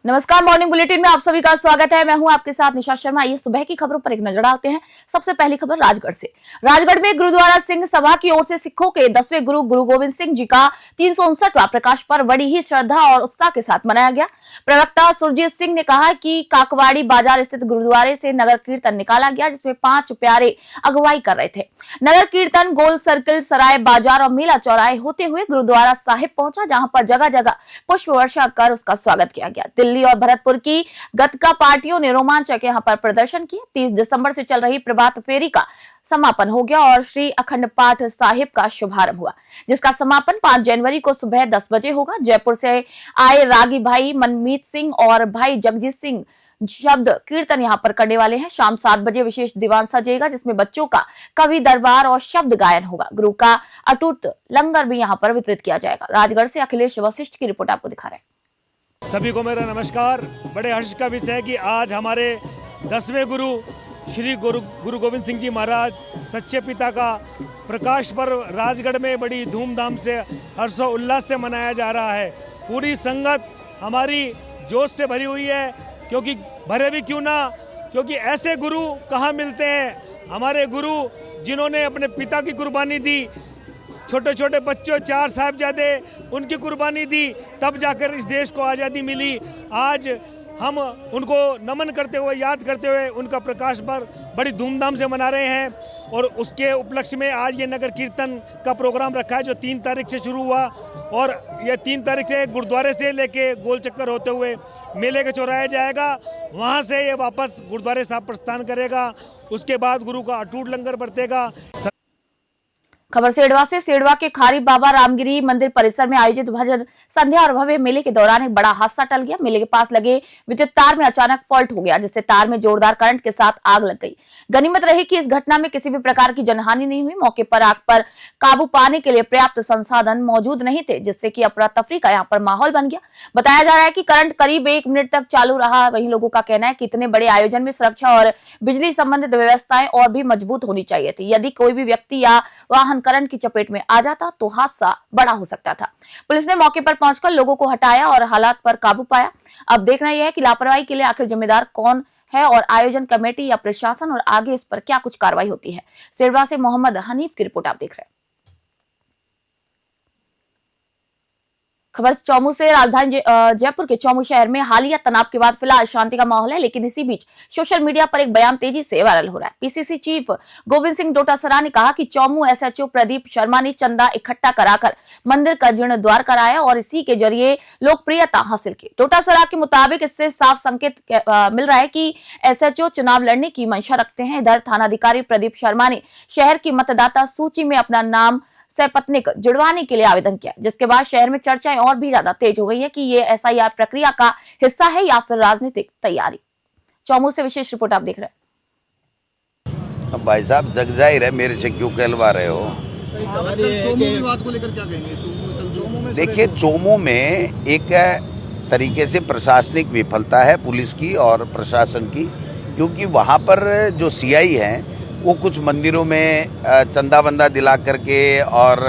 नमस्कार, morning bulletin में आप सभी का स्वागत है। मैं हूं आपके साथ निशा शर्मा। आइए सुबह की खबरों पर एक नजर डालते हैं। सबसे पहली खबर राजगढ़ से। राजगढ़ में गुरुद्वारा सिंह सभा की ओर से सिखों के 10वें गुरु गुरु गोविंद सिंह जी का 359वां प्रकाश पर्व बड़ी ही श्रद्धा और उत्साह के साथ मनाया गया। प्रवक्ता सुरजीत सिंह ने कहा कि काकवाड़ी बाजार स्थित गुरुद्वारे से नगर कीर्तन निकाला गया, जिसमें 5 प्यारे अगुवाई कर रहे थे। नगर कीर्तन गोल सर्किल, सराय बाजार और मेला चौराहे होते हुए गुरुद्वारा साहिब पहुंचा, जहां पर जगह जगह पुष्प वर्षा कर उसका स्वागत किया गया। दिल्ली और भरतपुर की गतका पार्टियों ने रोमांचक यहां पर प्रदर्शन किए। 30 दिसंबर से चल रही प्रभात फेरी का समापन हो गया और श्री अखंड पाठ साहिब का शुभारंभ हुआ, जिसका समापन 5 जनवरी को सुबह 10 बजे होगा। जयपुर से आए रागी भाई मनमीत सिंह और भाई जगजीत सिंह शब्द कीर्तन यहां पर करने वाले हैं। शाम 7 बजे विशेष दीवान सजेगा, जिसमें बच्चों का कवि दरबार और शब्द गायन होगा। गुरु का अटूट लंगर भी यहां पर वितरित किया जाएगा। राजगढ़ से अखिलेश वशिष्ठ की रिपोर्ट आपको दिखा रहे हैं। सभी को मेरा नमस्कार। बड़े हर्ष का विषय है कि आज हमारे 10वें गुरु श्री गुरु गोविंद सिंह जी महाराज सच्चे पिता का प्रकाश पर्व राजगढ़ में बड़ी धूमधाम से हर्षोल्लास से मनाया जा रहा है। पूरी संगत हमारी जोश से भरी हुई है, क्योंकि भरे भी क्यों ना, क्योंकि ऐसे गुरु कहाँ मिलते हैं। हमारे गुरु जिन्होंने अपने पिता की कुर्बानी दी, छोटे छोटे बच्चों 4 साहिबजादे उनकी कुर्बानी दी, तब जाकर इस देश को आज़ादी मिली। आज हम उनको नमन करते हुए, याद करते हुए उनका प्रकाश पर्व बड़ी धूमधाम से मना रहे हैं। और उसके उपलक्ष्य में आज ये नगर कीर्तन का प्रोग्राम रखा है, जो 3 तारीख से शुरू हुआ और ये 3 तारीख से गुरुद्वारे से लेके गोल चक्कर होते हुए मेले के चौराहे जाएगा। वहाँ से ये वापस गुरुद्वारे साहब प्रस्थान करेगा। उसके बाद गुरु का अटूट लंगर बरतेगा। खबर सेडवा से। सेडवा के खारी बाबा रामगिरी मंदिर परिसर में आयोजित भजन संध्या और भव्य मेले के दौरान एक बड़ा हादसा टल गया। मेले के पास लगे विद्युत तार में अचानक फॉल्ट हो गया, जिससे तार में जोरदार करंट के साथ आग लग गई। गनीमत रही कि इस घटना में किसी भी प्रकार की जनहानि नहीं हुई। मौके पर आग पर काबू पाने के लिए पर्याप्त संसाधन मौजूद नहीं थे, जिससे कि अफरा तफरी का यहाँ पर माहौल बन गया। बताया जा रहा है कि करंट करीब 1 मिनट तक चालू रहा। वहीं लोगों का कहना है कि इतने बड़े आयोजन में सुरक्षा और बिजली संबंधित व्यवस्थाएं और भी मजबूत होनी चाहिए थी। यदि कोई भी व्यक्ति या वाहन करंट की चपेट में आ जाता तो हादसा बड़ा हो सकता था। पुलिस ने मौके पर पहुंचकर लोगों को हटाया और हालात पर काबू पाया। अब देखना यह है कि लापरवाही के लिए आखिर जिम्मेदार कौन है और आयोजन कमेटी या प्रशासन, और आगे इस पर क्या कुछ कार्रवाई होती है। सेडवा से मोहम्मद हनीफ की रिपोर्ट आप देख रहे हैं। खबर चौमू से। राजधानी जयपुर के चौमू शहर में हालिया तनाव के बाद फिलहाल शांति का माहौल है, लेकिन इसी बीच सोशल मीडिया पर एक बयान तेजी से वायरल हो रहा है। पीसीसी चीफ गोविंद सिंह डोटासरा ने कहा कि चौमू एसएचओ प्रदीप शर्मा ने चंदा इकट्ठा कराकर मंदिर का जीर्णोद्धार कराया और इसी के जरिए लोकप्रियता हासिल की। डोटासरा के मुताबिक इससे साफ संकेत मिल रहा है कि एसएचओ चुनाव लड़ने की मंशा रखते हैं। इधर थानाधिकारी प्रदीप शर्मा ने शहर की मतदाता सूची में अपना नाम सपत्नीक जुड़वाने के लिए आवेदन किया, जिसके बाद शहर में चर्चाएं और भी ज्यादा तेज हो गई है कि ये एसआईआर प्रक्रिया का हिस्सा है या फिर राजनीतिक तैयारी। चौमू से विशेष रिपोर्ट आप देख रहे हैं। अब भाई साहब जग जाहिर है, मेरे से क्यों कहलवा रहे हो। चोमू विवाद को लेकर क्या कहेंगे? देखिए, चोमू में एक तरीके से प्रशासनिक विफलता है पुलिस की और प्रशासन की, क्योंकि वहाँ पर जो सीआई हैं वो कुछ मंदिरों में चंदा बंदा दिला करके और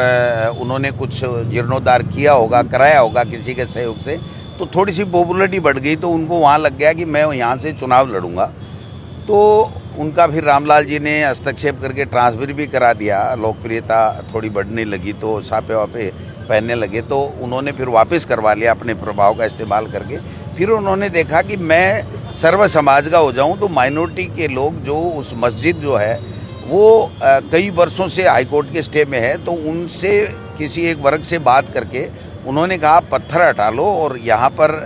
उन्होंने कुछ जीर्णोद्धार किया होगा, कराया होगा किसी के सहयोग से, तो थोड़ी सी पॉपुलरिटी बढ़ गई, तो उनको वहाँ लग गया कि मैं यहाँ से चुनाव लड़ूंगा। तो उनका फिर रामलाल जी ने हस्तक्षेप करके ट्रांसफर भी करा दिया। लोकप्रियता थोड़ी बढ़ने लगी तो सापे वापे पहनने लगे, तो उन्होंने फिर वापस करवा लिया अपने प्रभाव का इस्तेमाल करके। फिर उन्होंने देखा कि मैं सर्व समाज का हो जाऊं, तो माइनॉरिटी के लोग जो उस मस्जिद जो है वो कई वर्षों से हाईकोर्ट के स्टे में है, तो उनसे किसी एक वर्ग से बात करके उन्होंने कहा पत्थर हटा लो और यहाँ पर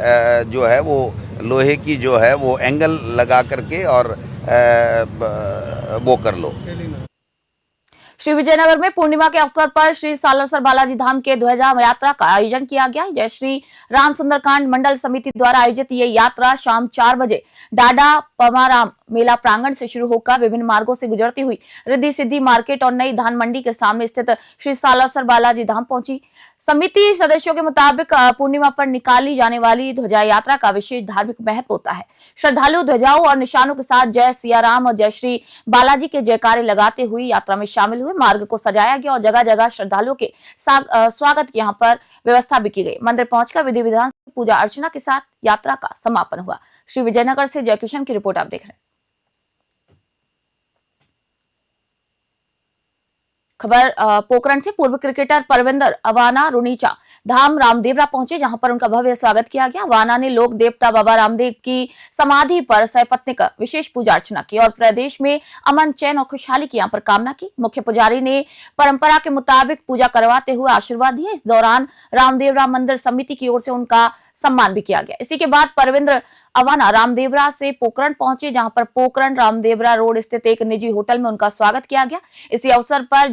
जो है वो लोहे की जो है वो एंगल लगा करके और वो कर लो। श्री विजयनगर में पूर्णिमा के अवसर पर श्री सालासर बालाजी धाम के ध्वजा यात्रा का आयोजन किया गया। जय श्री राम सुंदरकांड मंडल समिति द्वारा आयोजित ये यात्रा शाम 4 बजे डाडा पमाराम मेला प्रांगण से शुरू होकर विभिन्न मार्गों से गुजरती हुई रिद्धि सिद्धि मार्केट और नई धान मंडी के सामने स्थित श्री सालासर बालाजी धाम पहुंची। समिति सदस्यों के मुताबिक पूर्णिमा पर निकाली जाने वाली ध्वजा यात्रा का विशेष धार्मिक महत्व होता है। श्रद्धालु ध्वजाओं और निशानों के साथ जय सिया राम और जय श्री बालाजी के जयकारे लगाते हुए यात्रा में शामिल हुए। मार्ग को सजाया गया और जगह जगह श्रद्धालुओं के स्वागत की यहाँ पर व्यवस्था भी की गई। मंदिर पहुंचकर विधि विधान पूजा अर्चना के साथ यात्रा का समापन हुआ। श्री विजयनगर से जयकिशन की रिपोर्ट आप देख रहे हैं। खबर पोखरण से पूर्व क्रिकेटर परविंदर अवाना रुनीचा धाम रामदेवरा पहुंचे, जहां पर उनका भव्य स्वागत किया गया। अवाना ने लोक देवता बाबा रामदेव की समाधि पर सपत्नीक विशेष पूजा अर्चना की और प्रदेश में अमन, चैन और खुशहाली की यहां पर कामना की। मुख्य पुजारी ने परंपरा के मुताबिक पूजा करवाते हुए आशीर्वाद दिया। इस दौरान रामदेवरा मंदिर समिति की ओर से उनका सम्मान भी किया गया। इसी के बाद परविंदर अवाना रामदेवरा से पोखरण पहुंचे, जहां पर पोखरण रामदेवरा रोड स्थित एक निजी होटल में उनका स्वागत किया गया। इसी अवसर पर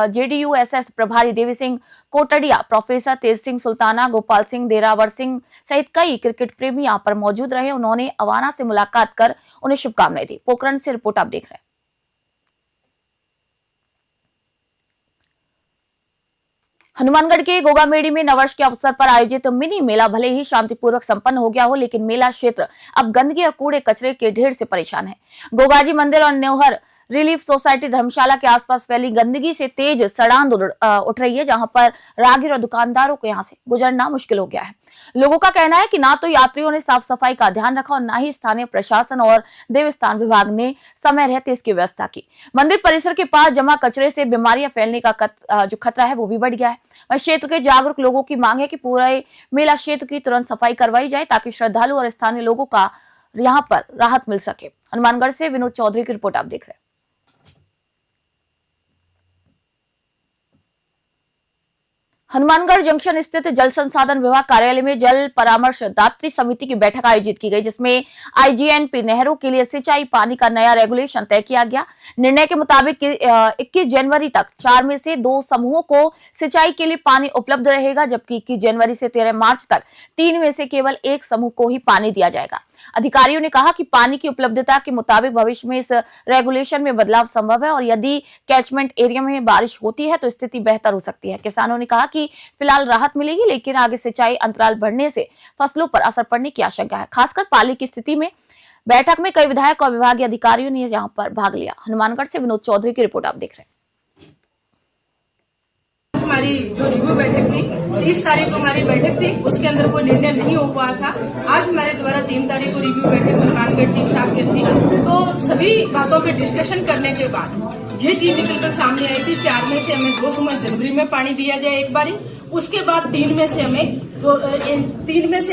JDU-SS प्रभारी देवी सिंह कोटड़िया, प्रोफेसर तेज सिंह सुल्ताना, गोपाल सिंह, देरावर सिंह सहित कई क्रिकेट प्रेमी यहां पर मौजूद रहे। उन्होंने अवाना से मुलाकात कर उन्हें शुभकामनाएं दी। पोखरण से रिपोर्ट आप देख रहे हैं। हनुमानगढ़ के गोगामेड़ी में नववर्ष के अवसर पर आयोजित मिनी मेला भले ही शांतिपूर्वक संपन्न हो गया हो, लेकिन मेला क्षेत्र अब गंदगी और कूड़े कचरे के ढेर से परेशान है। गोगाजी मंदिर और न्योहर रिलीफ सोसाइटी धर्मशाला के आसपास फैली गंदगी से तेज सड़ांध उठ रही है, जहां पर राहगीर और दुकानदारों को यहां से गुजरना मुश्किल हो गया है। लोगों का कहना है कि ना तो यात्रियों ने साफ सफाई का ध्यान रखा और ना ही स्थानीय प्रशासन और देवस्थान विभाग ने समय रहते इसकी व्यवस्था की। मंदिर परिसर के पास जमा कचरे से बीमारियां फैलने का जो खतरा है वो भी बढ़ गया है। वहीं क्षेत्र के जागरूक लोगों की मांग है कि पूरे मेला क्षेत्र की तुरंत सफाई करवाई जाए, ताकि श्रद्धालु और स्थानीय लोगों का यहाँ पर राहत मिल सके। हनुमानगढ़ से विनोद चौधरी की रिपोर्ट आप देख रहे हैं। हनुमानगढ़ जंक्शन स्थित जल संसाधन विभाग कार्यालय में जल परामर्श दात्री समिति की बैठक आयोजित की गई, जिसमें IGNP नहरों के लिए सिंचाई पानी का नया रेगुलेशन तय किया गया। निर्णय के मुताबिक 21 जनवरी तक 4 में से 2 समूहों को सिंचाई के लिए पानी उपलब्ध रहेगा, जबकि 21 जनवरी से 13 मार्च तक 3 में से केवल 1 समूह को ही पानी दिया जाएगा। अधिकारियों ने कहा कि पानी की उपलब्धता के मुताबिक भविष्य में इस रेगुलेशन में बदलाव संभव है और यदि कैचमेंट एरिया में बारिश होती है तो स्थिति बेहतर हो सकती है। किसानों ने कहा कि फिलहाल राहत मिलेगी, लेकिन आगे सिंचाई अंतराल बढ़ने से फसलों पर असर पड़ने की आशंका है। खासकर पाली की स्थिति में बैठक में कई विधायक और विभागीय अधिकारियों ने यहां पर भाग लिया। हनुमानगढ़ से विनोद चौधरी की रिपोर्ट आप देख रहे हैं। हमारी जो रिव्यू बैठक थी 30 तारीख को हमारी बैठक थी, उसके अंदर कोई निर्णय नहीं हो पाया था। आज हमारे द्वारा 3 तारीख को रिव्यू बैठक हनुमानगढ़ टीम साहब की थी, तो सभी बातों पे डिस्कशन करने के बाद ये चीज निकलकर सामने आई थी 4 में से हमें 2 समय जनवरी में पानी दिया जाए एक बारी, उसके बाद 3 में से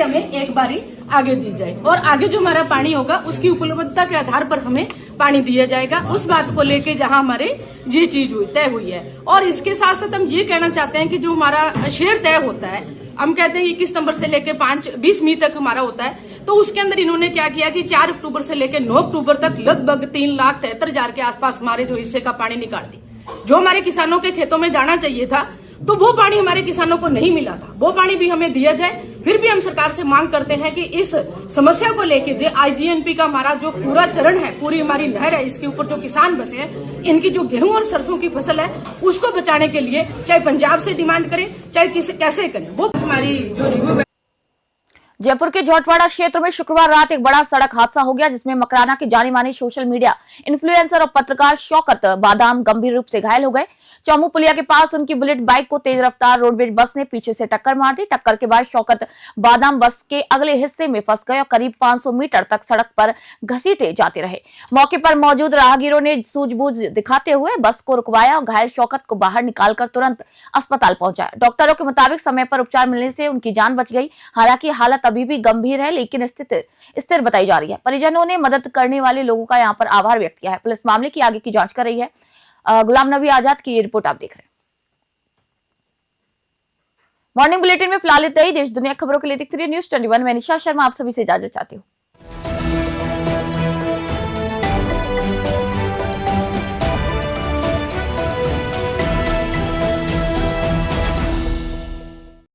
हमें एक बारी आगे दी जाए और आगे जो हमारा पानी होगा उसकी उपलब्धता के आधार पर हमें पानी दिया जाएगा। उस बात को लेके जहां हमारे ये चीज तय हुई है। और इसके साथ साथ हम ये कहना चाहते हैं कि जो हमारा शेयर तय होता है, हम कहते हैं 21 सितंबर से लेके 20 मई तक हमारा होता है, तो उसके अंदर इन्होंने क्या किया कि 4 अक्टूबर से लेकर 9 अक्टूबर तक लगभग 3,73,000 के आसपास हमारे जो हिस्से का पानी निकाल दी। जो हमारे किसानों के खेतों में जाना चाहिए था तो वो पानी हमारे किसानों को नहीं मिला था, वो पानी भी हमें दिया जाए। फिर भी हम सरकार से मांग करते हैं कि इस समस्या को लेके जो IGNP का हमारा जो पूरा चरण है, पूरी हमारी नहर है, इसके ऊपर जो किसान बसे हैं, इनकी जो गेहूं और सरसों की फसल है उसको बचाने के लिए चाहे पंजाब से डिमांड करें चाहे कैसे करें, वो हमारी जो रिव्यू। जयपुर के झोटवाड़ा क्षेत्र में शुक्रवार रात एक बड़ा सड़क हादसा हो गया, जिसमें मकराना के जाने माने सोशल मीडिया इन्फ्लुएंसर और पत्रकार शौकत बादाम गंभीर रूप से घायल हो गए। चौमू पुलिया के पास उनकी बुलेट बाइक को तेज रफ्तार रोडवेज बस ने पीछे से टक्कर मार दी। टक्कर के बाद शौकत बादाम बस के अगले हिस्से में फंस गए और करीब 500 मीटर तक सड़क पर घसीटे जाते रहे। मौके पर मौजूद राहगीरों ने सूझबूझ दिखाते हुए बस को रुकवाया और घायल शौकत को बाहर निकालकर तुरंत अस्पताल पहुंचाया। डॉक्टरों के मुताबिक समय पर उपचार मिलने से उनकी जान बच गई। हालांकि हालत अभी भी गंभीर है, लेकिन स्थिर बताई जा रही है। परिजनों ने मदद करने वाले लोगों का यहाँ पर आभार व्यक्त किया है। पुलिस मामले की आगे की जांच कर रही है। गुलाम नबी आजाद की ये रिपोर्ट आप देख रहे हैं। मॉर्निंग बुलेटिन में फिलहाल इतना ही। देश दुनिया खबरों के लिए देखते रहिए News 21। मैं निशा शर्मा आप सभी से इजाजत चाहती हूँ।